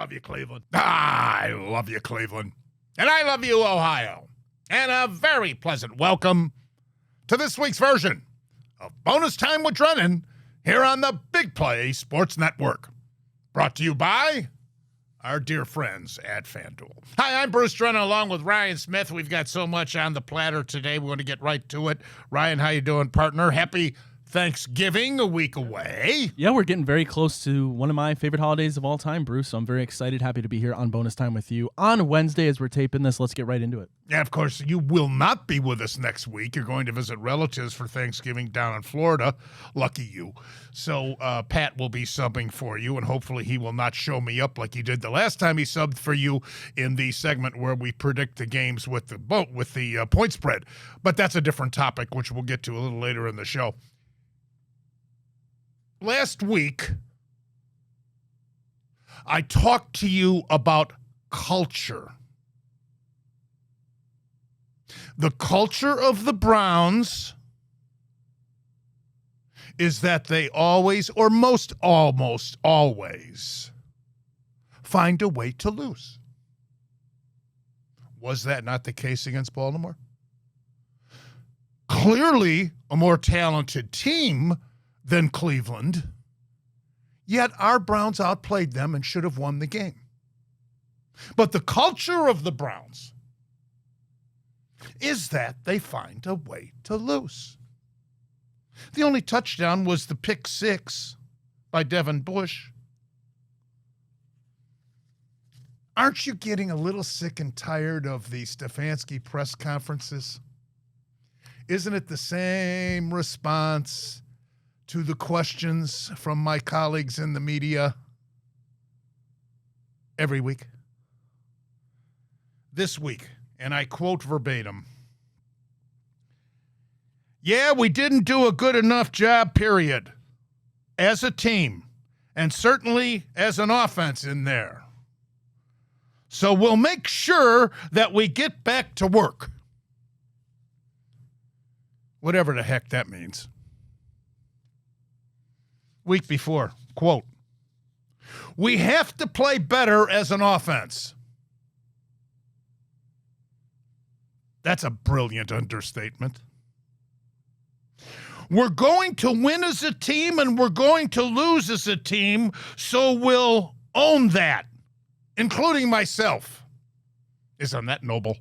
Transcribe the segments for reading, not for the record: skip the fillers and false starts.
love you, Cleveland. I love you, Cleveland. And I love you, Ohio. And a very pleasant welcome to this week's version of Bonus Time with Drennan here on the Big Play Sports Network. Brought to you by our dear friends at FanDuel. Hi, I'm Bruce Drennan along with Ryan Smith. We've got so much on the platter today. We want to get right to it. Ryan, how you doing, partner? Happy Thanksgiving, a week away. Yeah, we're getting very close to one of my favorite holidays of all time, Bruce. So I'm very excited, happy to be here on Bonus Time with you on Wednesday as we're taping this. Let's get right into it. Yeah, of course, you will not be with us next week. You're going to visit relatives for Thanksgiving down in Florida. Lucky you. So Pat will be subbing for you, and hopefully he will not show me up like he did the last time he subbed for you in the segment where we predict the games with the point spread. But that's a different topic, which we'll get to a little later in the show. Last week, I talked to you about culture. The culture of the Browns is that they always, or almost always, find a way to lose. Was that not the case against Baltimore? Clearly a more talented team than Cleveland, yet our Browns outplayed them and should have won the game. But the culture of the Browns is that they find a way to lose. The only touchdown was the pick six by Devin Bush. Aren't you getting a little sick and tired of the Stefanski press conferences? Isn't it the same response to the questions from my colleagues in the media every week? This week, and I quote verbatim, "Yeah, we didn't do a good enough job, period, as a team, and certainly as an offense in there. So we'll make sure that we get back to work." Whatever the heck that means. Week before, quote, "We have to play better as an offense." That's a brilliant understatement. "We're going to win as a team and we're going to lose as a team, so we'll own that, including myself." Isn't that noble?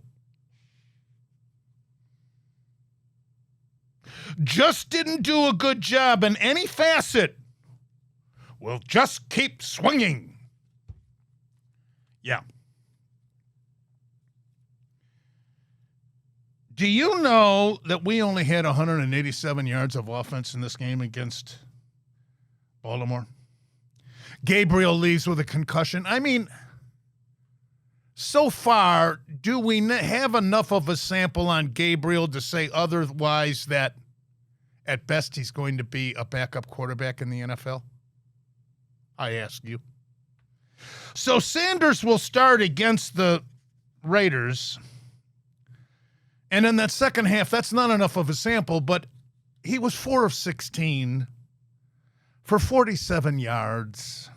"Just didn't do a good job in any facet. We'll just keep swinging." Yeah. Do you know that we only had 187 yards of offense in this game against Baltimore? Gabriel leaves with a concussion. I mean, so far, do we have enough of a sample on Gabriel to say otherwise that at best he's going to be a backup quarterback in the NFL? I ask you. So Sanders will start against the Raiders. And in that second half, that's not enough of a sample, but he was 4 of 16 for 47 yards.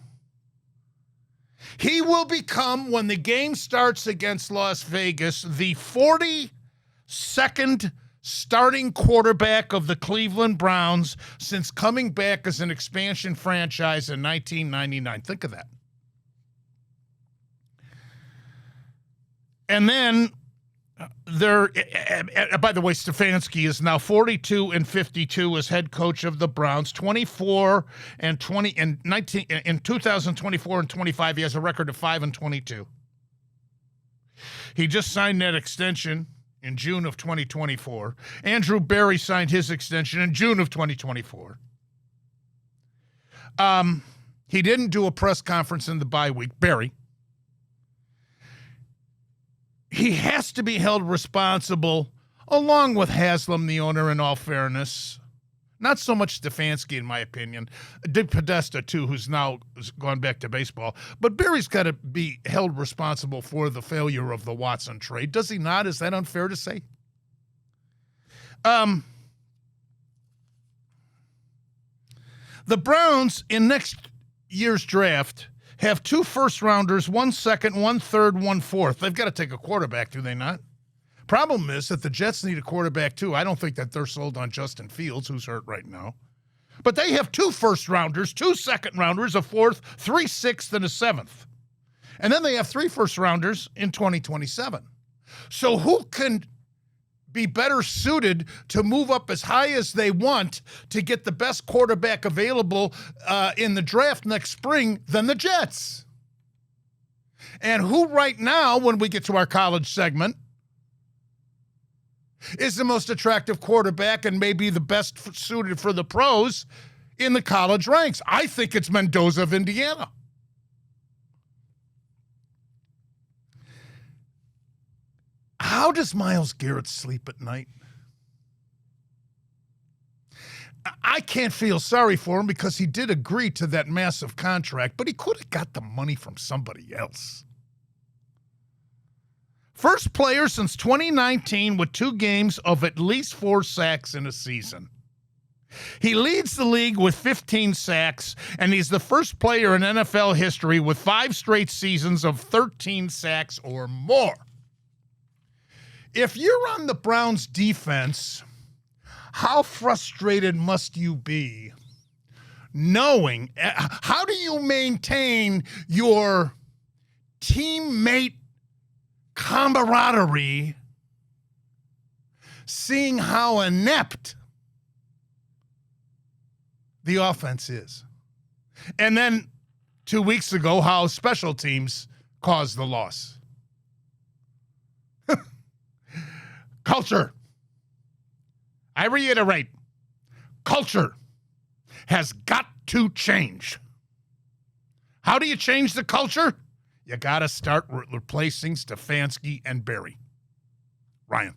He will become, when the game starts against Las Vegas, the 42nd starting quarterback of the Cleveland Browns since coming back as an expansion franchise in 1999. Think of that. And then by the way, Stefanski is now 42-52 as head coach of the Browns. 24 and 20 and 19 in 2024 and 25. He has a record of 5-22. He just signed that extension in June of 2024. Andrew Berry signed his extension in June of 2024. He didn't do a press conference in the bye week, Berry. He has to be held responsible, along with Haslam, the owner, in all fairness. Not so much Stefanski, in my opinion. Dick Podesta, too, who's now gone back to baseball. But Berry's got to be held responsible for the failure of the Watson trade. Does he not? Is that unfair to say? The Browns, in next year's draft, have 2 first-rounders, 1 second, 1 third, 1 fourth. They've got to take a quarterback, do they not? Problem is that the Jets need a quarterback, too. I don't think that they're sold on Justin Fields, who's hurt right now. But they have 2 first-rounders, 2 second-rounders, a fourth, 3 sixths, and a seventh. And then they have 3 first-rounders in 2027. So who can be better suited to move up as high as they want to get the best quarterback available in the draft next spring than the Jets? And who right now, when we get to our college segment, is the most attractive quarterback and maybe the best suited for the pros in the college ranks? I think it's Mendoza of Indiana. How does Myles Garrett sleep at night? I can't feel sorry for him because he did agree to that massive contract, but he could have got the money from somebody else. First player since 2019 with 2 games of at least 4 sacks in a season. He leads the league with 15 sacks, and he's the first player in NFL history with 5 straight seasons of 13 sacks or more. If you're on the Browns defense, how frustrated must you be knowing, how do you maintain your teammate camaraderie seeing how inept the offense is? And then 2 weeks ago, how special teams caused the loss. Culture. I reiterate, culture has got to change. How do you change the culture? You got to start replacing Stefanski and Barry. Ryan.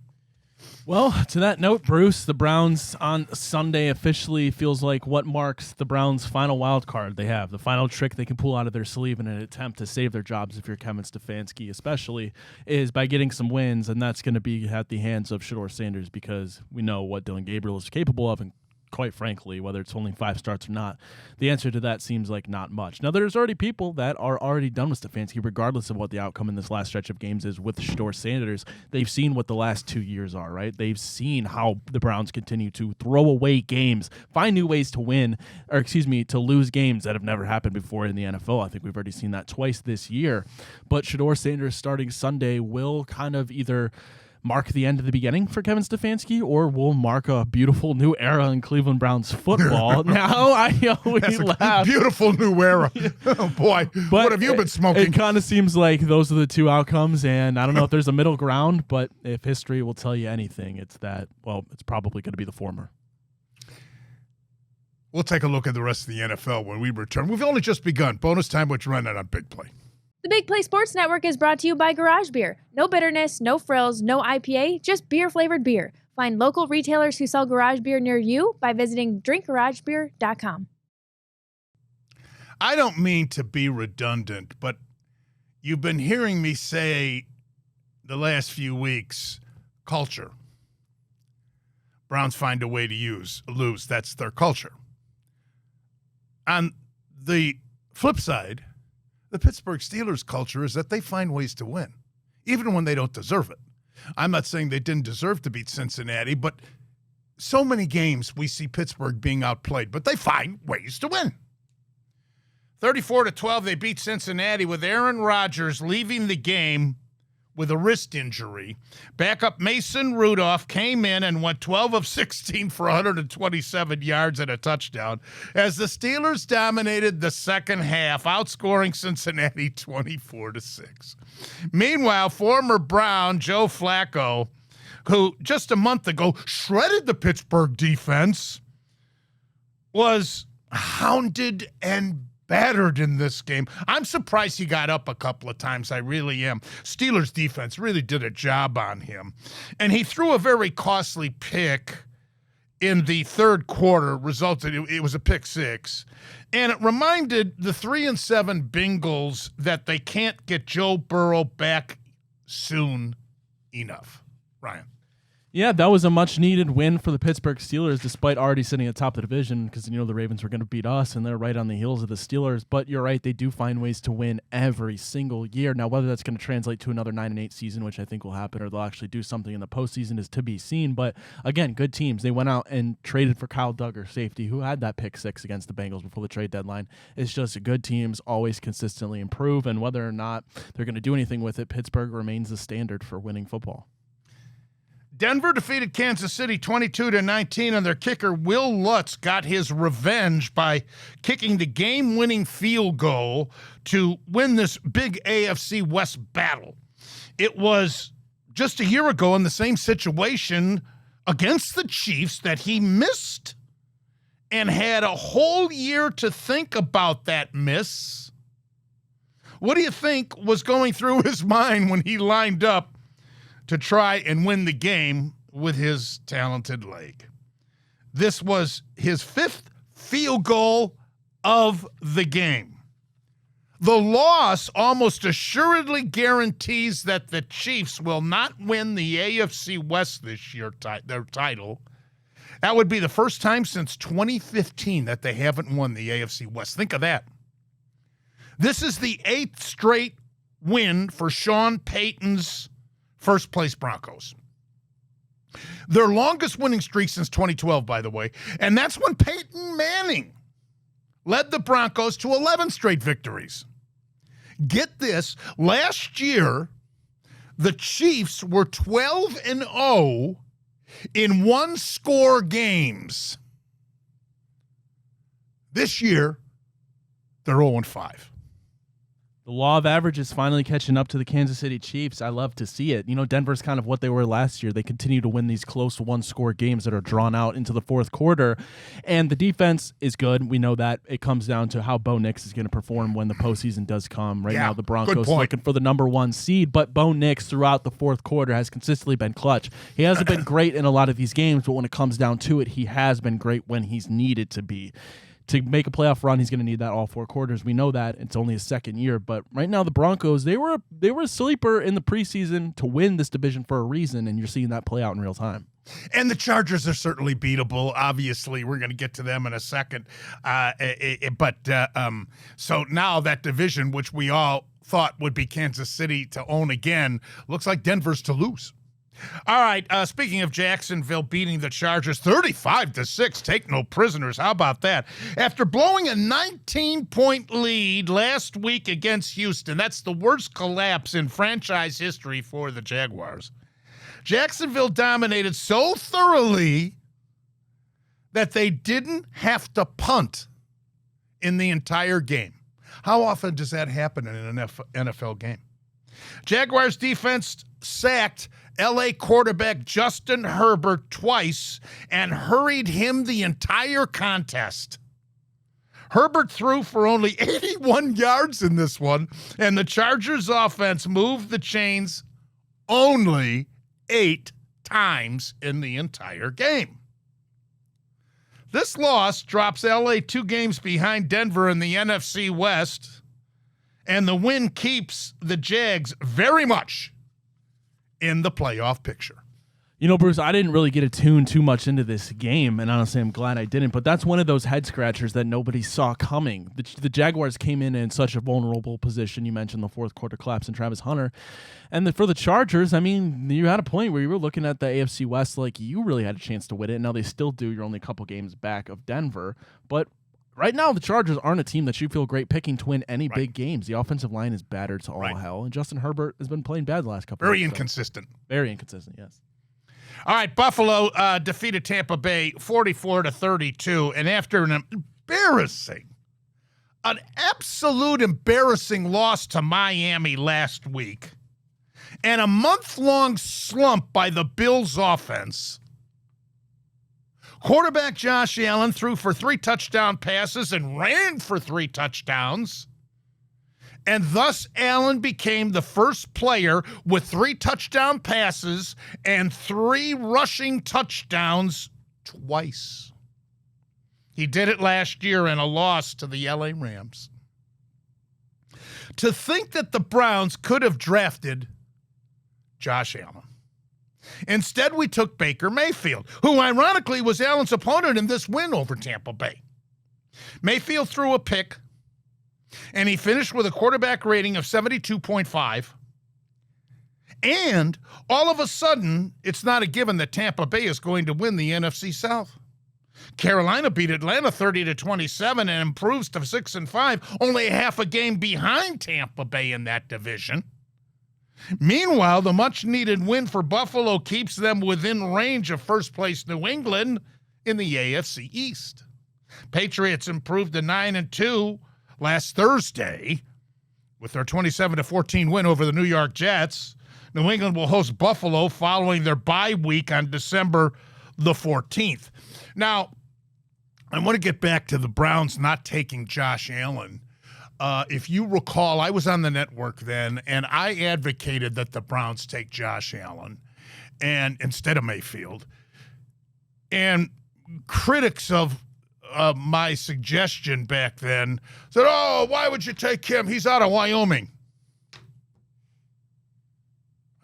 Well, to that note, Bruce, the Browns on Sunday officially feels like what marks the Browns' final wild card they have, the final trick they can pull out of their sleeve in an attempt to save their jobs if you're Kevin Stefanski especially, is by getting some wins, and that's going to be at the hands of Shedeur Sanders because we know what Dylan Gabriel is capable of, and quite frankly, whether it's only 5 starts or not, the answer to that seems like not much. Now, there's already people that are already done with Stefanski, regardless of what the outcome in this last stretch of games is with Shedeur Sanders. They've seen what the last 2 years are, right? They've seen how the Browns continue to throw away games, find new ways to win, or to lose games that have never happened before in the NFL. I think we've already seen that twice this year. But Shedeur Sanders starting Sunday will kind of either mark the end of the beginning for Kevin Stefanski, or will mark a beautiful new era in Cleveland Browns football. Now, I always laugh. Beautiful new era. Oh, boy. But what have you been smoking? It kind of seems like those are the 2 outcomes, and I don't know if there's a middle ground, but if history will tell you anything, it's that, well, it's probably going to be the former. We'll take a look at the rest of the NFL when we return. We've only just begun. Bonus time with Drennan on Big Play. The Big Play Sports Network is brought to you by Garage Beer. No bitterness, no frills, no IPA, just beer-flavored beer. Find local retailers who sell garage beer near you by visiting drinkgaragebeer.com. I don't mean to be redundant, but you've been hearing me say the last few weeks, culture. Browns find a way to lose. That's their culture. On the flip side, the Pittsburgh Steelers culture is that they find ways to win, even when they don't deserve it. I'm not saying they didn't deserve to beat Cincinnati, but so many games we see Pittsburgh being outplayed, but they find ways to win. 34-12, they beat Cincinnati with Aaron Rodgers leaving the game with a wrist injury. Backup Mason Rudolph came in and went 12 of 16 for 127 yards and a touchdown as the Steelers dominated the second half, outscoring Cincinnati 24-6. Meanwhile, former Brown Joe Flacco, who just a month ago shredded the Pittsburgh defense, was hounded and battered in this game. I'm surprised he got up a couple of times. I really am. Steelers defense really did a job on him. And he threw a very costly pick in the third quarter, it was a pick 6. And it reminded the 3-7 Bengals that they can't get Joe Burrow back soon enough. Ryan. Yeah, that was a much-needed win for the Pittsburgh Steelers, despite already sitting atop the division, because the Ravens were going to beat us, and they're right on the heels of the Steelers. But you're right, they do find ways to win every single year. Now, whether that's going to translate to another 9-8 season, which I think will happen, or they'll actually do something in the postseason, is to be seen. But again, good teams. They went out and traded for Kyle Duggar, safety, who had that pick 6 against the Bengals before the trade deadline. It's just good teams always consistently improve, and whether or not they're going to do anything with it, Pittsburgh remains the standard for winning football. Denver defeated Kansas City 22-19, and their kicker Will Lutz got his revenge by kicking the game-winning field goal to win this big AFC West battle. It was just a year ago in the same situation against the Chiefs that he missed and had a whole year to think about that miss. What do you think was going through his mind when he lined up to try and win the game with his talented leg? This was his 5th field goal of the game. The loss almost assuredly guarantees that the Chiefs will not win the AFC West this year, their title. That would be the first time since 2015 that they haven't won the AFC West. Think of that. This is the 8th straight win for Sean Payton's first-place Broncos. Their longest winning streak since 2012, by the way, and that's when Peyton Manning led the Broncos to 11 straight victories. Get this, last year, the Chiefs were 12-0 in one-score games. This year, they're 0-5. The law of averages finally catching up to the Kansas City Chiefs. I love to see it. Denver's kind of what they were last year. They continue to win these close one-score games that are drawn out into the fourth quarter. And the defense is good. We know that. It comes down to how Bo Nix is going to perform when the postseason does come. Right now, the Broncos looking for the number 1 seed, but Bo Nix throughout the fourth quarter has consistently been clutch. He hasn't been great in a lot of these games, but when it comes down to it, he has been great when he's needed to be. To make a playoff run, he's going to need that all 4 quarters. We know that. It's only his second year. But right now, the Broncos, they were a sleeper in the preseason to win this division for a reason, and you're seeing that play out in real time. And the Chargers are certainly beatable. Obviously, we're going to get to them in a second. So now that division, which we all thought would be Kansas City to own again, looks like Denver's to lose. All right, speaking of Jacksonville beating the Chargers 35-6, take no prisoners. How about that? After blowing a 19-point lead last week against Houston, that's the worst collapse in franchise history for the Jaguars. Jacksonville dominated so thoroughly that they didn't have to punt in the entire game. How often does that happen in an NFL game? Jaguars defense sacked L.A. quarterback Justin Herbert twice and hurried him the entire contest. Herbert threw for only 81 yards in this one, and the Chargers offense moved the chains only 8 times in the entire game. This loss drops L.A. 2 games behind Denver in the NFC West, and the win keeps the Jags very much in the playoff picture. Bruce, I didn't really get attuned too much into this game, and honestly, I'm glad I didn't, but that's one of those head-scratchers that nobody saw coming. The Jaguars came in such a vulnerable position. You mentioned the fourth quarter collapse in Travis Hunter. And for the Chargers, you had a point where you were looking at the AFC West like you really had a chance to win it. Now they still do. You're only a couple games back of Denver, but right now, the Chargers aren't a team that you feel great picking to win any big games. The offensive line is battered to all hell, and Justin Herbert has been playing bad the last couple of Very years. inconsistent. Very inconsistent, yes. All right, Buffalo defeated Tampa Bay 44-32, and after an absolute embarrassing loss to Miami last week, and a month-long slump by the Bills' offense, quarterback Josh Allen threw for 3 touchdown passes and ran for 3 touchdowns. And thus, Allen became the first player with 3 touchdown passes and 3 rushing touchdowns twice. He did it last year in a loss to the LA Rams. To think that the Browns could have drafted Josh Allen, Instead, we took Baker Mayfield, who ironically was Allen's opponent in this win over Tampa Bay. Mayfield threw a pick, and he finished with a quarterback rating of 72.5. And all of a sudden, it's not a given that Tampa Bay is going to win the NFC South. Carolina beat Atlanta 30-27 and improves to 6-5, only half a game behind Tampa Bay in that division. Meanwhile, the much-needed win for Buffalo keeps them within range of first-place New England in the AFC East. Patriots improved to 9-2 last Thursday with their 27-14 win over the New York Jets. New England will host Buffalo following their bye week on December the 14th. Now, I want to get back to the Browns not taking Josh Allen. If you recall, I was on the network then, and I advocated that the Browns take Josh Allen and instead of Mayfield. And critics of my suggestion back then said, oh, why would you take him? He's out of Wyoming.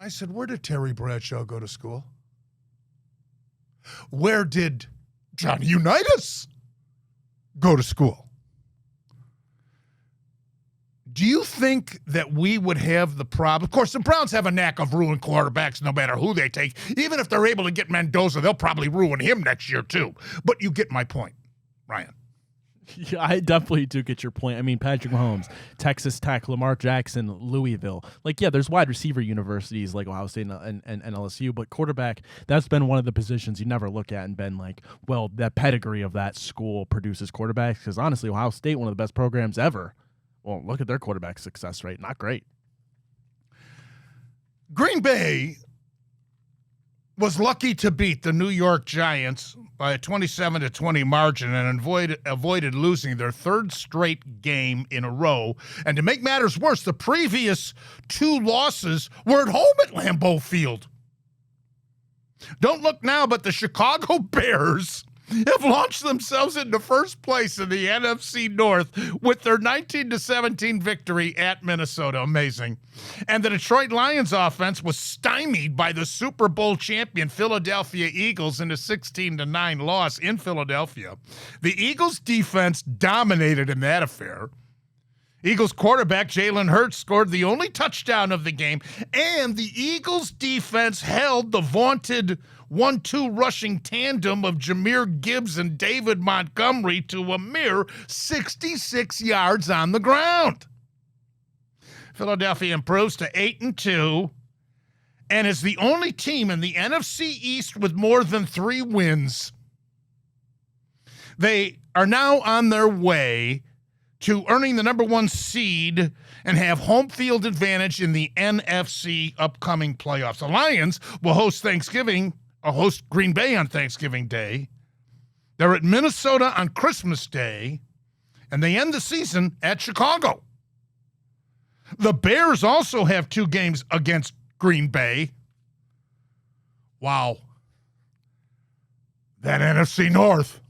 I said, where did Terry Bradshaw go to school? Where did Johnny Unitas go to school? Do you think that we would have the problem? Of course, the Browns have a knack of ruining quarterbacks no matter who they take. Even if they're able to get Mendoza, they'll probably ruin him next year too. But you get my point, Ryan. Yeah, I definitely do get your point. I mean, Patrick Mahomes, Texas Tech, Lamar Jackson, Louisville. Like, yeah, there's wide receiver universities like Ohio State and LSU, but quarterback, that's been one of the positions you never look at and been like, well, that pedigree of that school produces quarterbacks. Because honestly, Ohio State, one of the best programs ever. Well, look at their quarterback success rate. Not great. Green Bay was lucky to beat the New York Giants by a 27-20 margin and avoided losing their third straight game in a row. And to make matters worse, the previous two losses were at home at Lambeau Field. Don't look now, but the Chicago Bears have launched themselves into first place in the NFC North with their 19-17 victory at Minnesota. Amazing. And the Detroit Lions offense was stymied by the Super Bowl champion Philadelphia Eagles in a 16-9 loss in Philadelphia. The Eagles defense dominated in that affair. Eagles quarterback Jalen Hurts scored the only touchdown of the game, and the Eagles defense held the vaunted 1-2 rushing tandem of Jahmyr Gibbs and David Montgomery to a mere 66 yards on the ground. Philadelphia improves to 8-2 and is the only team in the NFC East with more than 3 wins. They are now on their way to earning the number 1 seed and have home field advantage in the NFC upcoming playoffs. The Lions will host Green Bay on Thanksgiving Day. They're at Minnesota on Christmas Day, and they end the season at Chicago. The Bears also have 2 games against Green Bay. Wow. That NFC North.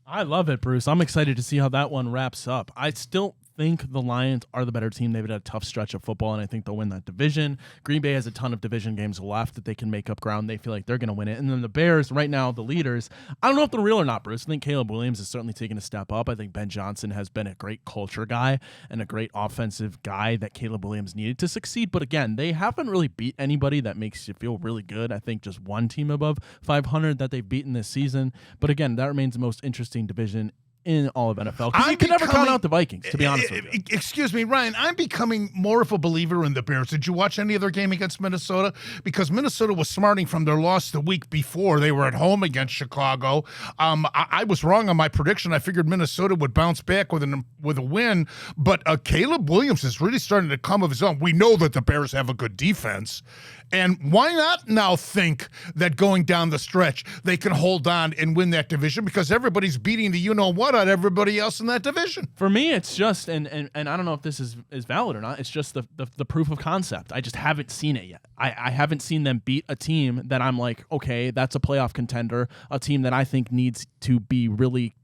I love it, Bruce. I'm excited to see how that one wraps up. I still think the Lions are the better team. They've had a tough stretch of football, and I think they'll win that division. Green Bay has a ton of division games left that they can make up ground. They feel like they're going to win it. And then the Bears, right now, the leaders, I don't know if they're real or not, Bruce. I think Caleb Williams is certainly taking a step up. I think Ben Johnson has been a great culture guy and a great offensive guy that Caleb Williams needed to succeed. But again, they haven't really beat anybody that makes you feel really good. I think just one team above 500 that they've beaten this season. But again, that remains the most interesting division in all of NFL. Because you can never count out the Vikings, to be honest with you. Excuse me, Ryan, I'm becoming more of a believer in the Bears. Did you watch any of their game against Minnesota? Because Minnesota was smarting from their loss the week before. They were at home against Chicago. I was wrong on my prediction. I figured Minnesota would bounce back with a win, but Caleb Williams is really starting to come of his own. We know that the Bears have a good defense, and why not now think that going down the stretch they can hold on and win that division because everybody's beating the you-know-what on everybody else in that division? For me, it's just, and I don't know if this is valid or not, it's just the proof of concept. I just haven't seen it yet. I haven't seen them beat a team that I'm like, okay, that's a playoff contender, a team that I think needs to be really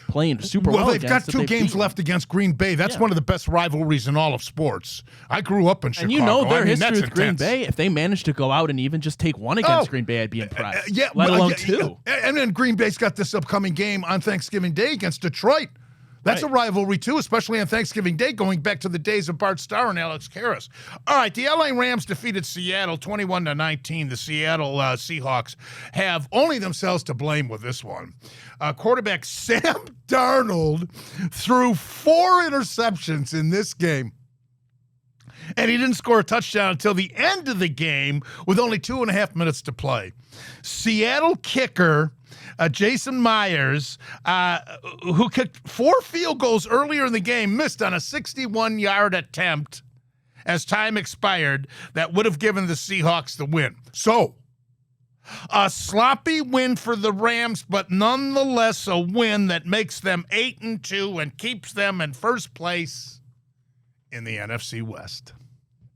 playing super well. Well, they've got two games left against Green Bay. That's one of the best rivalries in all of sports. I grew up in Chicago. And you know their history with that's Green intense. Bay. If they managed to go out and even just take one against Green Bay, I'd be impressed. Let alone two. And then Green Bay's got this upcoming game on Thanksgiving Day against Detroit. That's a rivalry, too, especially on Thanksgiving Day, going back to the days of Bart Starr and Alex Karras. All right, the LA Rams defeated Seattle 21-19. The Seattle Seahawks have only themselves to blame with this one. Quarterback Sam Darnold threw 4 interceptions in this game. And he didn't score a touchdown until the end of the game with only 2.5 minutes to play. Seattle kicker Jason Myers, who kicked 4 field goals earlier in the game, missed on a 61-yard attempt as time expired that would have given the Seahawks the win. So, a sloppy win for the Rams, but nonetheless a win that makes them 8-2 and keeps them in first place in the NFC West.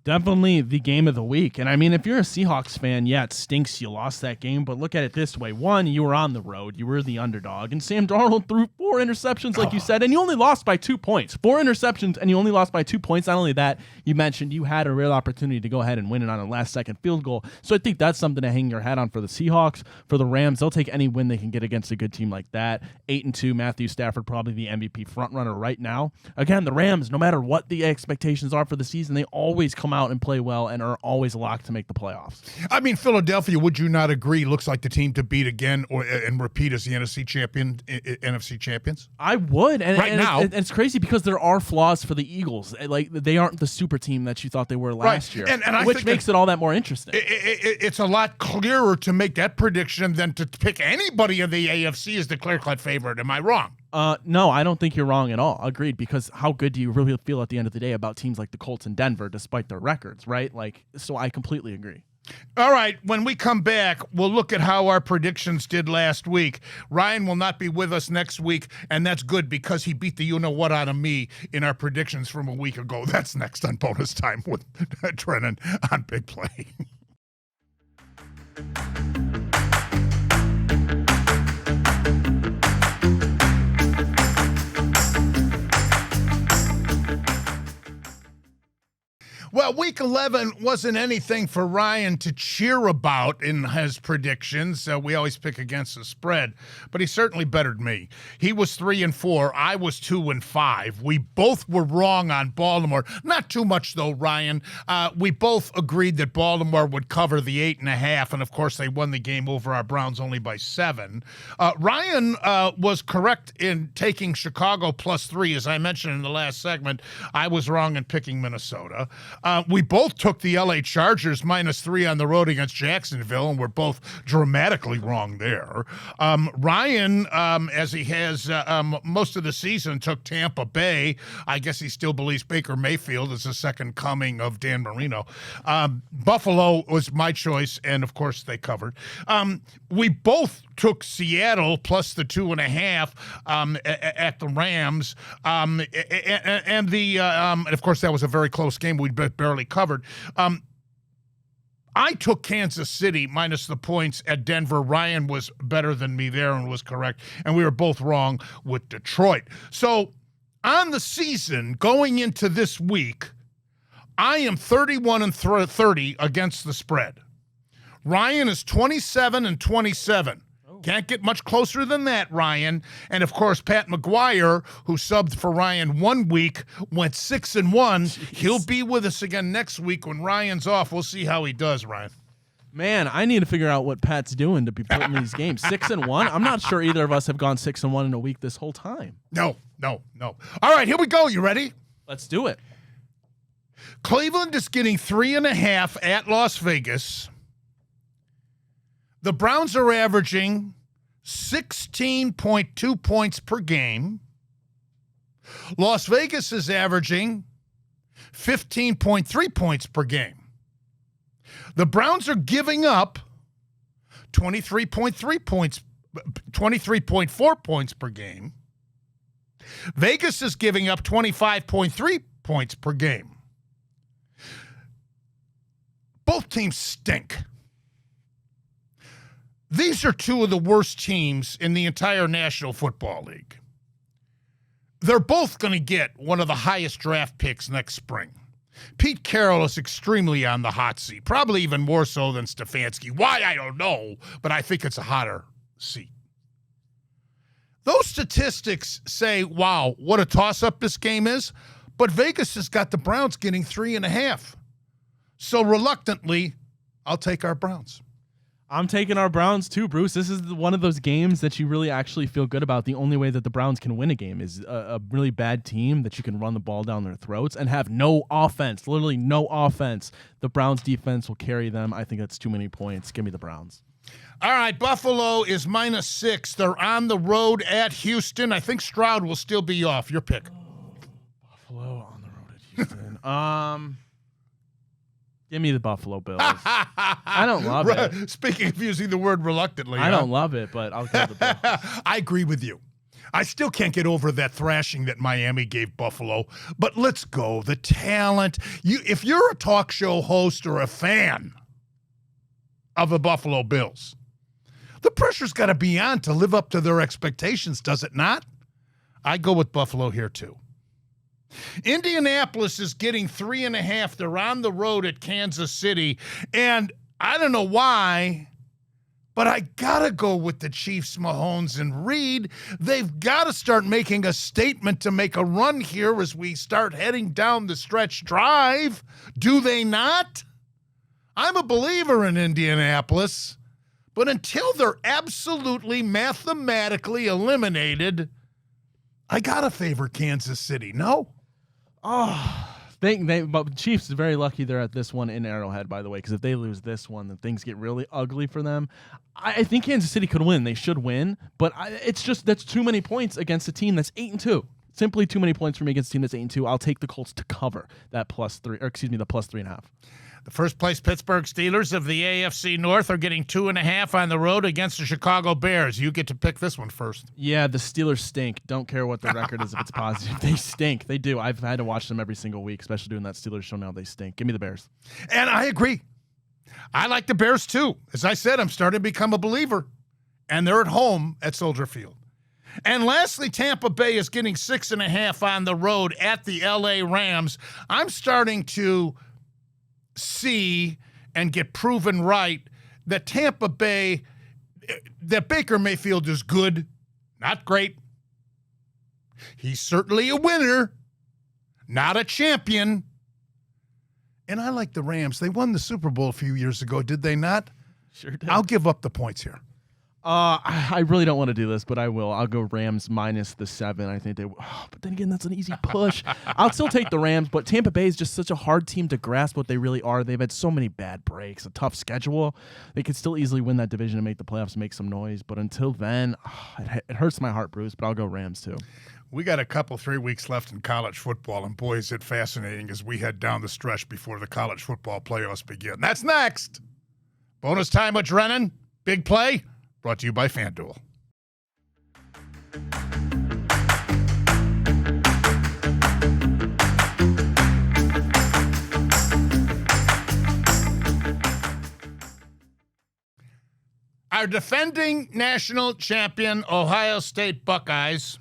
Definitely the game of the week. And I mean, if you're a Seahawks fan, yeah, it stinks you lost that game, but look at it this way. One, you were on the road. You were the underdog. And Sam Darnold threw 4 interceptions, like you said, and you only lost by 2 points. 4 interceptions, and you only lost by 2 points. Not only that, you mentioned you had a real opportunity to go ahead and win it on a last-second field goal. So I think that's something to hang your hat on for the Seahawks. For the Rams, they'll take any win they can get against a good team like that. 8-2, Matthew Stafford probably the MVP frontrunner right now. Again, the Rams, no matter what the expectations are for the season, they always come out and play well and are always locked to make the playoffs. I mean, Philadelphia, would you not agree, looks like the team to beat again and repeat as the NFC champions? I would. And, now. It's crazy because there are flaws for the Eagles. Like, they aren't the super team that you thought they were last year, and which makes it all that more interesting. It's a lot clearer to make that prediction than to pick anybody in the AFC as the clear-cut favorite. Am I wrong? No, I don't think you're wrong at all. Agreed, because how good do you really feel at the end of the day about teams like the Colts and Denver, despite their records, right? Like, so I completely agree. All right, when we come back, we'll look at how our predictions did last week. Ryan will not be with us next week, and that's good because he beat the you-know-what out of me in our predictions from a week ago. That's next on Bonus Time with Drennan on Big Play. Well, Week 11 wasn't anything for Ryan to cheer about in his predictions. We always pick against the spread, but he certainly bettered me. He was 3-4. I was 2-5. We both were wrong on Baltimore. Not too much, though, Ryan. We both agreed that Baltimore would cover the 8.5, and, of course, they won the game over our Browns only by 7. Ryan was correct in taking Chicago +3. As I mentioned in the last segment, I was wrong in picking Minnesota. We both took the LA Chargers -3 on the road against Jacksonville, and we're both dramatically wrong there. Ryan, as he has most of the season, took Tampa Bay. I guess he still believes Baker Mayfield is the second coming of Dan Marino. Buffalo was my choice, and, of course, they covered. We both took Seattle plus the 2.5 at the Rams, and of course that was a very close game. We barely covered. I took Kansas City minus the points at Denver. Ryan was better than me there and was correct, and we were both wrong with Detroit. So on the season going into this week, I am 31-30 against the spread. Ryan is 27-27. Can't get much closer than that, Ryan. And, of course, Pat McGuire, who subbed for Ryan 1 week, went 6-1. Jeez. He'll be with us again next week when Ryan's off. We'll see how he does, Ryan. Man, I need to figure out what Pat's doing to be putting in these games. 6-1? I'm not sure either of us have gone 6-1 in a week this whole time. No. All right, here we go. You ready? Let's do it. Cleveland is getting 3.5 at Las Vegas. The Browns are averaging 16.2 points per game. Las Vegas is averaging 15.3 points per game. The Browns are giving up 23.4 points per game. Vegas is giving up 25.3 points per game. Both teams stink. These are two of the worst teams in the entire National Football League. they're both going to get one of the highest draft picks next spring. Pete Carroll is extremely on the hot seat, probably even more so than Stefanski. Why, I don't know, but I think it's a hotter seat. Those statistics say, wow, what a toss-up this game is, but Vegas has got the Browns getting 3.5. So reluctantly, I'll take our Browns. I'm taking our Browns too, Bruce. This is one of those games that you really actually feel good about. The only way that the Browns can win a game is a really bad team that you can run the ball down their throats and have no offense, literally no offense. The Browns defense will carry them. I think that's too many points. Give me the Browns. All right, Buffalo is -6. They're on the road at Houston. I think Stroud will still be off. Your pick. Buffalo on the road at Houston. Give me the Buffalo Bills. I don't love it. Speaking of using the word reluctantly. I don't love it, but I'll go the Bills. I agree with you. I still can't get over that thrashing that Miami gave Buffalo. But let's go. The talent. If you're a talk show host or a fan of the Buffalo Bills, the pressure's got to be on to live up to their expectations, does it not? I go with Buffalo here too. Indianapolis is getting 3.5. They're on the road at Kansas City. And I don't know why, but I got to go with the Chiefs, Mahomes, and Reed. They've got to start making a statement to make a run here as we start heading down the stretch drive. Do they not? I'm a believer in Indianapolis, but until they're absolutely mathematically eliminated, I got to favor Kansas City. No? Oh, but Chiefs are very lucky they're at this one in Arrowhead, by the way, because if they lose this one, then things get really ugly for them. I think Kansas City could win. They should win, but it's just that's too many points against a team that's 8-2. Simply too many points for me against a team that's 8-2. I'll take the Colts to cover that the +3.5. The first place Pittsburgh Steelers of the AFC North are getting 2.5 on the road against the Chicago Bears. You get to pick this one first. Yeah, the Steelers stink. Don't care what the record is if it's positive. They stink. They do. I've had to watch them every single week, especially doing that Steelers show now. They stink. Give me the Bears. And I agree. I like the Bears too. As I said, I'm starting to become a believer. And they're at home at Soldier Field. And lastly, Tampa Bay is getting 6.5 on the road at the LA Rams. I'm starting to see and get proven right that Tampa Bay, that Baker Mayfield is good, not great. He's certainly a winner, not a champion. And I like the Rams. They won the Super Bowl a few years ago, did they not? Sure did. I'll give up the points here. I really don't want to do this, but I will. I'll go Rams -7. I think but then again, that's an easy push. I'll still take the Rams, but Tampa Bay is just such a hard team to grasp what they really are. They've had so many bad breaks, a tough schedule. They could still easily win that division and make the playoffs and make some noise. But until then, it hurts my heart, Bruce, but I'll go Rams too. We got 3 weeks left in college football, and boy, is it fascinating as we head down the stretch before the college football playoffs begin. That's next. Bonus time with Drennan. Big play. Brought to you by FanDuel. Our defending national champion Ohio State Buckeyes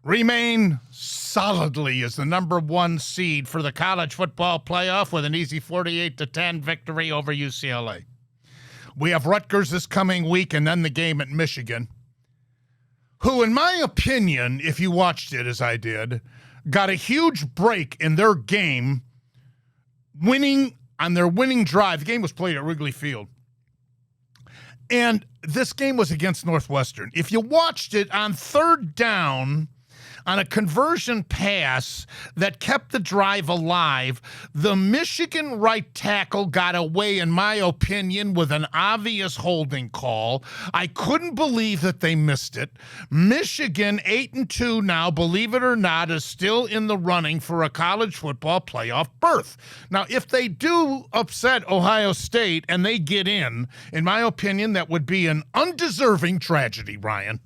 remain solidly as the number 1 seed for the college football playoff with an easy 48-10 victory over UCLA. We have Rutgers this coming week and then the game at Michigan, who, in my opinion, if you watched it as I did, got a huge break in their game, winning on their winning drive. The game was played at Wrigley Field. And this game was against Northwestern. If you watched it on 3rd down, on a conversion pass that kept the drive alive, the Michigan right tackle got away, in my opinion, with an obvious holding call. I couldn't believe that they missed it. Michigan, 8-2 now, believe it or not, is still in the running for a college football playoff berth. Now, if they do upset Ohio State and they get in my opinion, that would be an undeserving tragedy, Ryan.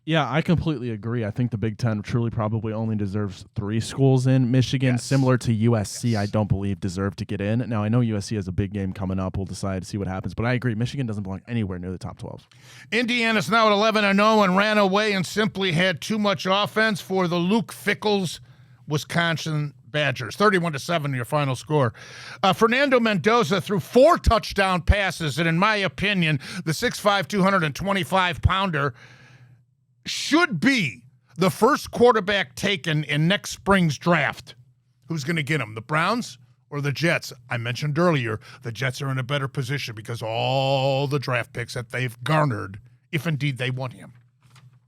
Yeah, I completely agree. I think the Big Ten truly probably only deserves 3 schools in. Michigan, similar to USC, I don't believe deserve to get in. Now, I know USC has a big game coming up. We'll decide to see what happens. But I agree. Michigan doesn't belong anywhere near the top 12. Indiana's now at 11-0 and ran away and simply had too much offense for the Luke Fickell's Wisconsin Badgers. 31-7 your final score. Fernando Mendoza threw 4 touchdown passes, and in my opinion, the 6'5", 225-pounder should be the first quarterback taken in next spring's draft. Who's going to get him, the Browns or the Jets? I mentioned earlier, the Jets are in a better position because all the draft picks that they've garnered, if indeed they want him.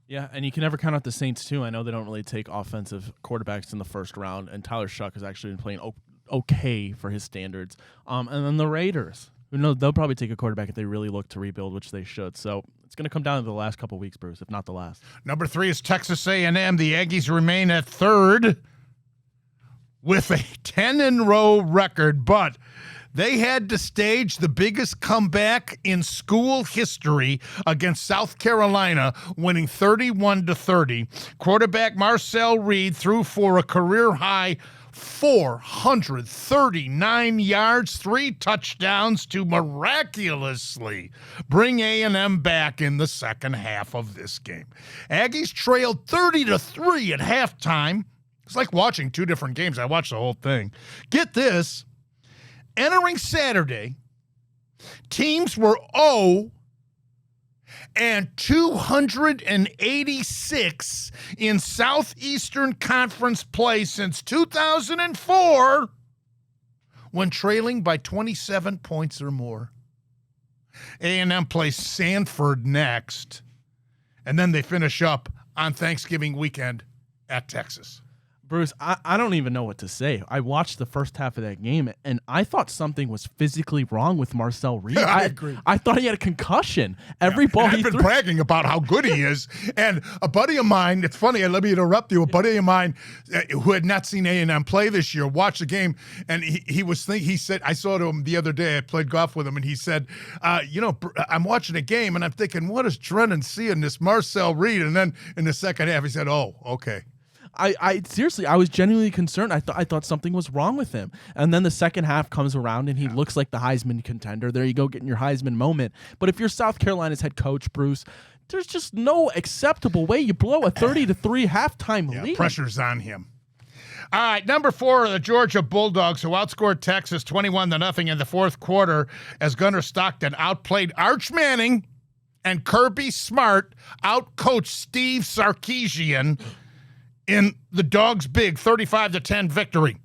Yeah, and you can never count out the Saints, too. I know they don't really take offensive quarterbacks in the first round, and Tyler Shuck has actually been playing okay for his standards. And then the Raiders, who knows, they'll probably take a quarterback if they really look to rebuild, which they should. So it's going to come down to the last couple weeks, Bruce, if not the last. Number 3 is Texas A&M. The Aggies remain at 3rd with a 10-in-row record, but they had to stage the biggest comeback in school history against South Carolina, winning 31-30. Quarterback Marcel Reed threw for a career-high 439 yards, 3 touchdowns to miraculously bring A&M back in the second half of this game. Aggies trailed 30-3 at halftime. It's like watching 2 different games. I watched the whole thing. Get this. Entering Saturday, teams were 0-286 in Southeastern Conference play since 2004 when trailing by 27 points or more. A&M plays Sanford next, and then they finish up on Thanksgiving weekend at Texas. Bruce, I don't even know what to say. I watched the first half of that game, and I thought something was physically wrong with Marcel Reed. I agree. I thought he had a concussion. Every ball he I've been threw. bragging about how good he is. And a buddy of mine, it's funny, let me interrupt you. A buddy of mine who had not seen A&M play this year watched the game, and he said, I saw him the other day, I played golf with him, and he said, I'm watching a game, and I'm thinking, what is Drennan seeing this Marcel Reed? And then in the second half, he said, oh, okay. I seriously, I was genuinely concerned. I thought something was wrong with him. And then the second half comes around and he looks like the Heisman contender. There you go, getting your Heisman moment. But if you're South Carolina's head coach, Bruce, there's just no acceptable way you blow a 30-3 halftime lead. Pressure's on him. All right, number 4 are the Georgia Bulldogs, who outscored Texas 21-0 in the fourth quarter as Gunnar Stockton outplayed Arch Manning and Kirby Smart outcoached Steve Sarkisian in the Dogs' big 35-10 victory.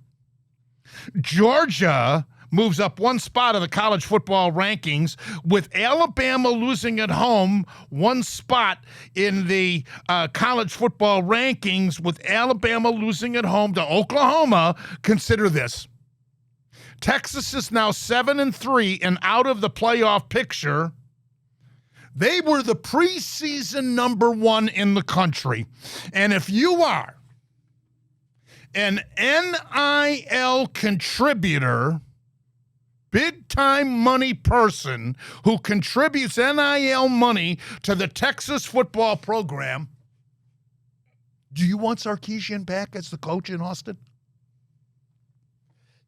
Georgia moves up 1 spot in the college football rankings, with Alabama losing at home 1 spot in the college football rankings, with Alabama losing at home to Oklahoma. Consider this. Texas is now 7-3 and out of the playoff picture. They were the preseason number 1 in the country. And if you are an NIL contributor, big-time money person who contributes NIL money to the Texas football program, do you want Sarkisian back as the coach in Austin?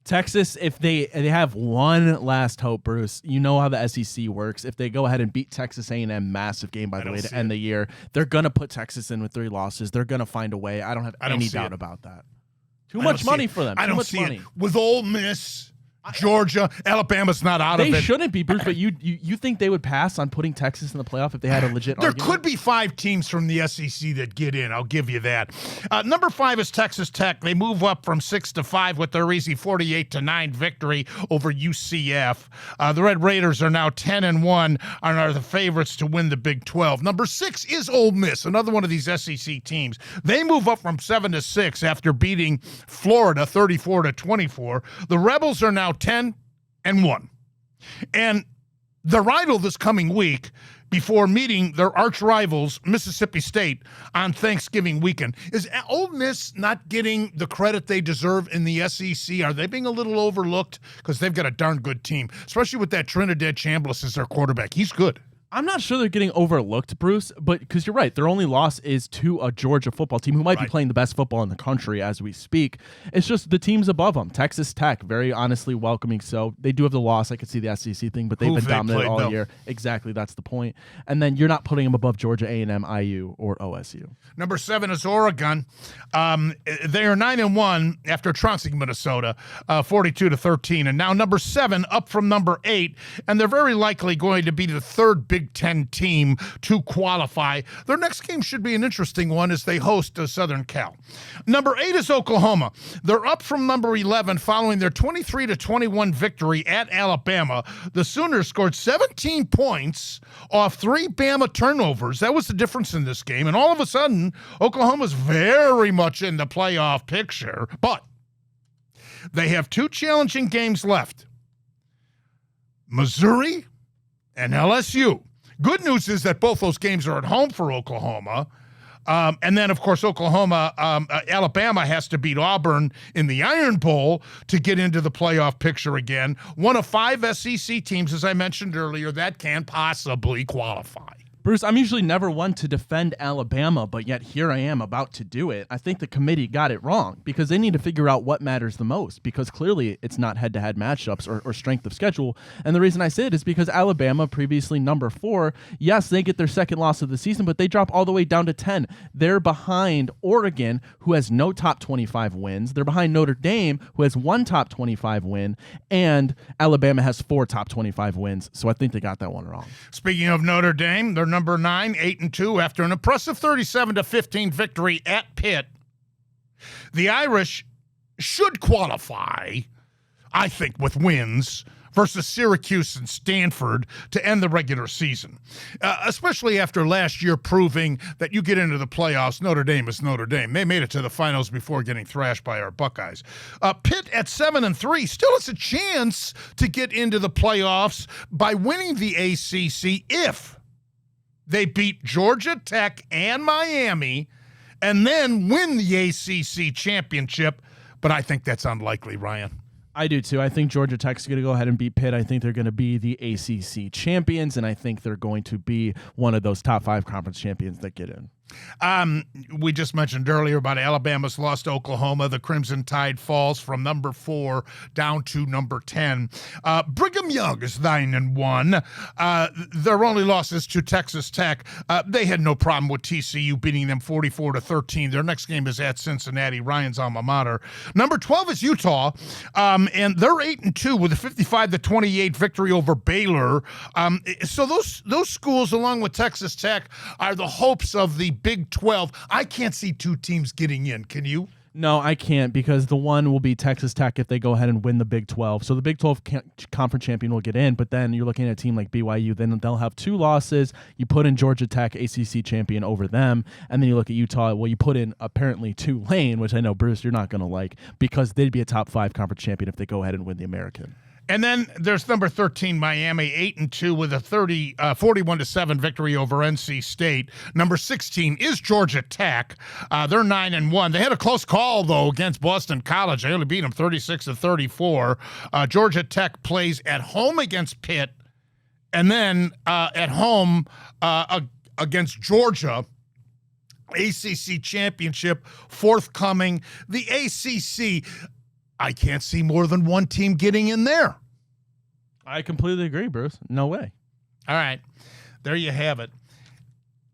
Texas, if they have one last hope, Bruce, you know how the SEC works. If they go ahead and beat Texas A&M, massive game, by the way, to end the year, they're going to put Texas in with 3 losses. They're going to find a way. I don't have any doubt about that. Too much money for them. I don't see it. With Ole Miss, Georgia, Alabama's not out of it. They shouldn't be, Bruce, but you think they would pass on putting Texas in the playoff if they had a legit There argument? could be 5 teams from the SEC that get in. I'll give you that. Number 5 is Texas Tech. They move up from 6-5 with their easy 48-9 victory over UCF. The Red Raiders are now 10-1 and are the favorites to win the Big 12. Number 6 is Ole Miss, another one of these SEC teams. They move up from 7-6 after beating Florida 34-24. The Rebels are now 10-1. And their rival this coming week, before meeting their arch rivals, Mississippi State, on Thanksgiving weekend. Is Ole Miss not getting the credit they deserve in the SEC? Are they being a little overlooked? Because they've got a darn good team, especially with that Trinidad Chambliss as their quarterback. He's good. I'm not sure they're getting overlooked, Bruce, but because you're right, their only loss is to a Georgia football team who might be playing the best football in the country as we speak. It's just the teams above them. Texas Tech, very honestly welcoming. So they do have the loss. I could see the SEC thing, but they've been dominant all year. Exactly, that's the point. And then you're not putting them above Georgia, A&M, IU, or OSU. Number 7 is Oregon. They are 9-1 after trouncing Minnesota, 42-13, and now number 7 up from number 8, and they're very likely going to be the third Big Ten team to qualify. Their next game should be an interesting one as they host Southern Cal. Number 8 is Oklahoma. They're up from number 11 following their 23-21 victory at Alabama. The Sooners scored 17 points off 3 Bama turnovers. That was the difference in this game. And all of a sudden, Oklahoma's very much in the playoff picture. But they have 2 challenging games left. Missouri and LSU. Good news is that both those games are at home for Oklahoma. And then, of course, Alabama has to beat Auburn in the Iron Bowl to get into the playoff picture again. One of 5 SEC teams, as I mentioned earlier, that can possibly qualify. Bruce, I'm usually never one to defend Alabama, but yet here I am about to do it. I think the committee got it wrong because they need to figure out what matters the most, because clearly it's not head-to-head matchups or strength of schedule. And the reason I say it is because Alabama, previously number 4, yes, they get their second loss of the season, but they drop all the way down to 10. They're behind Oregon, who has no top 25 wins. They're behind Notre Dame, who has 1 top 25 win, and Alabama has 4 top 25 wins. So I think they got that one wrong. Speaking of Notre Dame, they're number 9, 8-2 after an impressive 37-15 victory at Pitt. The Irish should qualify, I think, with wins versus Syracuse and Stanford to end the regular season, especially after last year proving that you get into the playoffs. Notre Dame is Notre Dame. They made it to the finals before getting thrashed by our Buckeyes. Pitt at 7-3 still has a chance to get into the playoffs by winning the ACC if they beat Georgia Tech and Miami and then win the ACC championship. But I think that's unlikely, Ryan. I do too. I think Georgia Tech's going to go ahead and beat Pitt. I think they're going to be the ACC champions, and I think they're going to be one of those top 5 conference champions that get in. We just mentioned earlier about Alabama's loss to Oklahoma. The Crimson Tide falls from number 4 down to number 10. Brigham Young is 9-1. Their only losses to Texas Tech. They had no problem with TCU beating them 44-13. Their next game is at Cincinnati, Ryan's alma mater. Number 12 is Utah, and they're 8-2 with a 55-28 victory over Baylor. So those schools, along with Texas Tech, are the hopes of the Big 12. I can't see 2 teams getting in. Can you? No, I can't, because the one will be Texas Tech if they go ahead and win the Big 12. So the Big 12 conference champion will get in, but then you're looking at a team like BYU. Then they'll have 2 losses. You put in Georgia Tech, ACC champion, over them, and then you look at Utah. Well, you put in apparently Tulane, which I know, Bruce, you're not going to like, because they'd be a top 5 conference champion if they go ahead and win the American. And then there's number 13, Miami, 8-2 with a 41-7 victory over NC State. Number 16 is Georgia Tech. They're 9-1. They had a close call, though, against Boston College. They only beat them 36-34. Georgia Tech plays at home against Pitt, and then at home against Georgia. ACC championship forthcoming. The ACC, I can't see more than 1 team getting in there. I completely agree, Bruce. No way. All right. There you have it.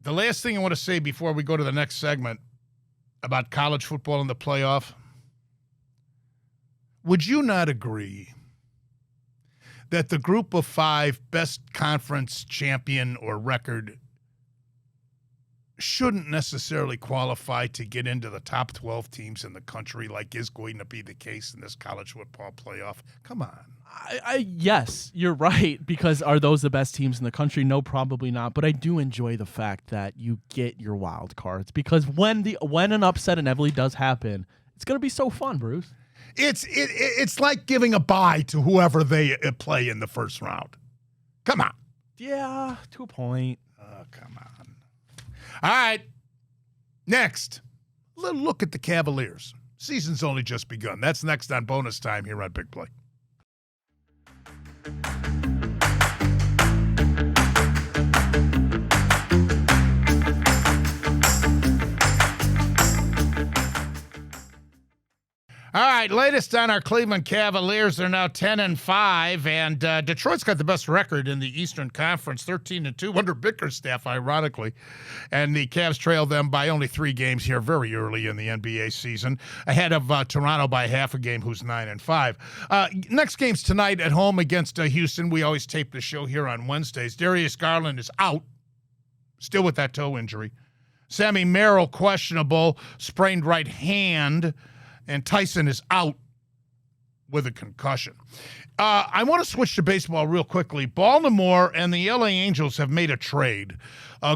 The last thing I want to say before we go to the next segment about college football and the playoff. Would you not agree that the group of 5 best conference champion or record shouldn't necessarily qualify to get into the top 12 teams in the country, like is going to be the case in this college football playoff? Come on. Yes, you're right, because are those the best teams in the country? No, probably not. But I do enjoy the fact that you get your wild cards, because when an upset inevitably does happen, it's going to be so fun, Bruce. It's like giving a bye to whoever they play in the first round. Come on. Yeah, to a point. Oh, come on. All right. Next, a little look at the Cavaliers. Season's only just begun. That's next on Bonus Time here on Big Play. All right, latest on our Cleveland Cavaliers. They're now 10-5, and Detroit's got the best record in the Eastern Conference, 13-2 under Bickerstaff, ironically. And the Cavs trail them by only 3 games here very early in the NBA season, ahead of Toronto by half a game, who's 9-5. Next game's tonight at home against Houston. We always tape the show here on Wednesdays. Darius Garland is out, still with that toe injury. Sammy Merrill, questionable, sprained right hand. And Tyson is out with a concussion. I want to switch to baseball real quickly. Baltimore and the LA Angels have made a trade.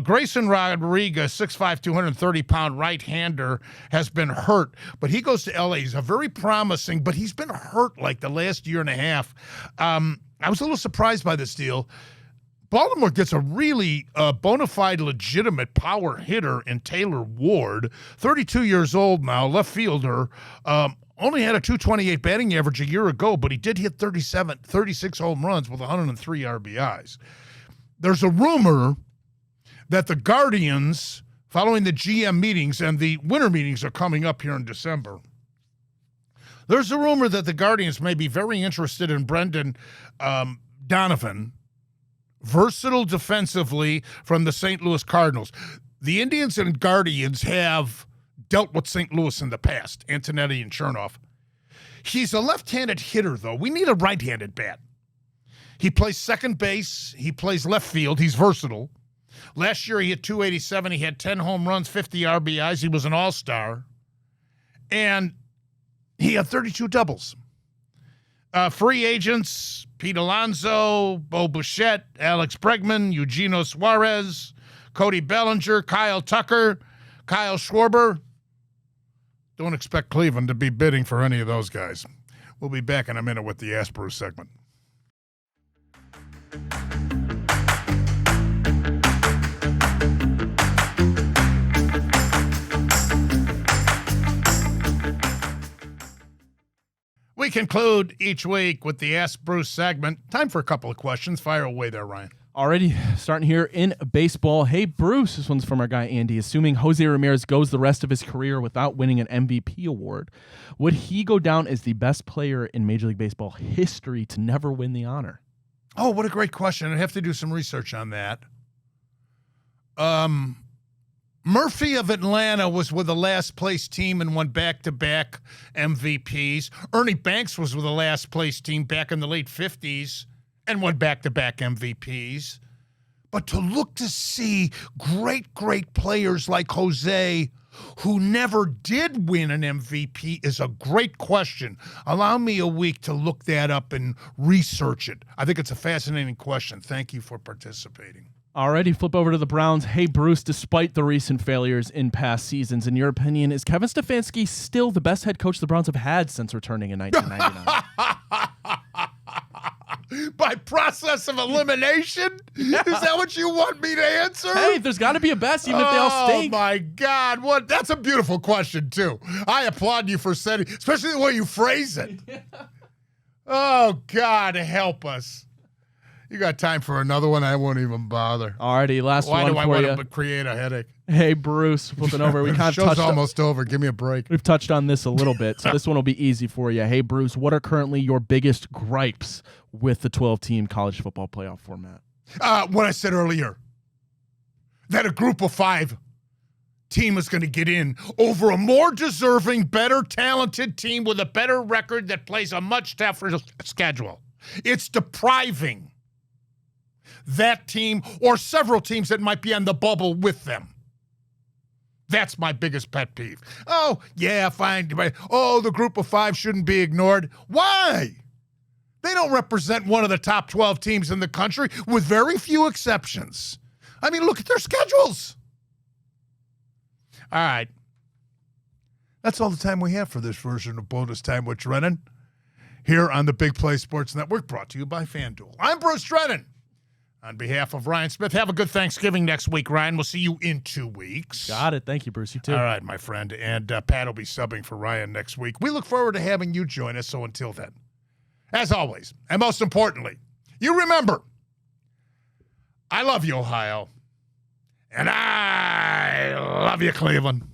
Grayson Rodriguez, 6'5", 230-pound right-hander, has been hurt, but he goes to LA. He's a very promising, but he's been hurt like the last year and a half. I was a little surprised by this deal. Baltimore gets a really bona fide, legitimate power hitter in Taylor Ward, 32 years old now, left fielder. Only had a .228 batting average a year ago, but he did hit 36 home runs with 103 RBIs. There's a rumor that the Guardians, following the GM meetings, and the winter meetings are coming up here in December, there's a rumor that the Guardians may be very interested in Brendan Donovan, versatile defensively from the St. Louis Cardinals. The Indians and Guardians have dealt with St. Louis in the past, Antonetti and Chernoff. He's a left-handed hitter, though. We need a right-handed bat. He plays second base. He plays left field. He's versatile. Last year he hit .287. He had 10 home runs, 50 RBIs. He was an all-star. And he had 32 doubles. Free agents, Pete Alonso, Bo Bichette, Alex Bregman, Eugenio Suarez, Cody Bellinger, Kyle Tucker, Kyle Schwarber. Don't expect Cleveland to be bidding for any of those guys. We'll be back in a minute with the Ask Bruce segment. We conclude each week with the Ask Bruce segment. Time for a couple of questions. Fire away there, Ryan. Already starting here in baseball. Hey, Bruce, this one's from our guy Andy. Assuming Jose Ramirez goes the rest of his career without winning an MVP award, would he go down as the best player in Major League Baseball history to never win the honor? Oh, what a great question. I'd have to do some research on that. Murphy of Atlanta was with the last place team and won back-to-back MVPs. Ernie Banks was with the last place team back in the late 50s and won back-to-back MVPs. But to look to see great, great players like Jose who never did win an MVP is a great question. Allow me a week to look that up and research it. I think it's a fascinating question. Thank you for participating. Alrighty, flip over to the Browns. Hey, Bruce, despite the recent failures in past seasons, in your opinion, is Kevin Stefanski still the best head coach the Browns have had since returning in 1999? By process of elimination? Yeah. Is that what you want me to answer? Hey, there's got to be a best, even if they all stink. Oh, my God. What? That's a beautiful question, too. I applaud you for setting, especially the way you phrase it. Yeah. Oh, God, help us. You got time for another one? I won't even bother. Alrighty, last one for you. Why do I want to create a headache? Hey, Bruce, flipping over. We kind of show's almost over. Give me a break. We've touched on this a little bit, so this one will be easy for you. Hey, Bruce, what are currently your biggest gripes with the 12-team college football playoff format? What I said earlier, that a group of 5 team is going to get in over a more deserving, better talented team with a better record that plays a much tougher schedule. It's depriving that team or several teams that might be on the bubble with them. That's my biggest pet peeve. Oh, yeah, fine. Oh, the group of 5 shouldn't be ignored. Why? They don't represent one of the top 12 teams in the country, with very few exceptions. I mean, look at their schedules. All right. That's all the time we have for this version of Bonus Time with Drennan here on the Big Play Sports Network, brought to you by FanDuel. I'm Bruce Drennan. On behalf of Ryan Smith, have a good Thanksgiving next week, Ryan. We'll see you in 2 weeks. Got it. Thank you, Bruce. You too. All right, my friend. And Pat will be subbing for Ryan next week. We look forward to having you join us. So until then, as always, and most importantly, you remember, I love you, Ohio. And I love you, Cleveland.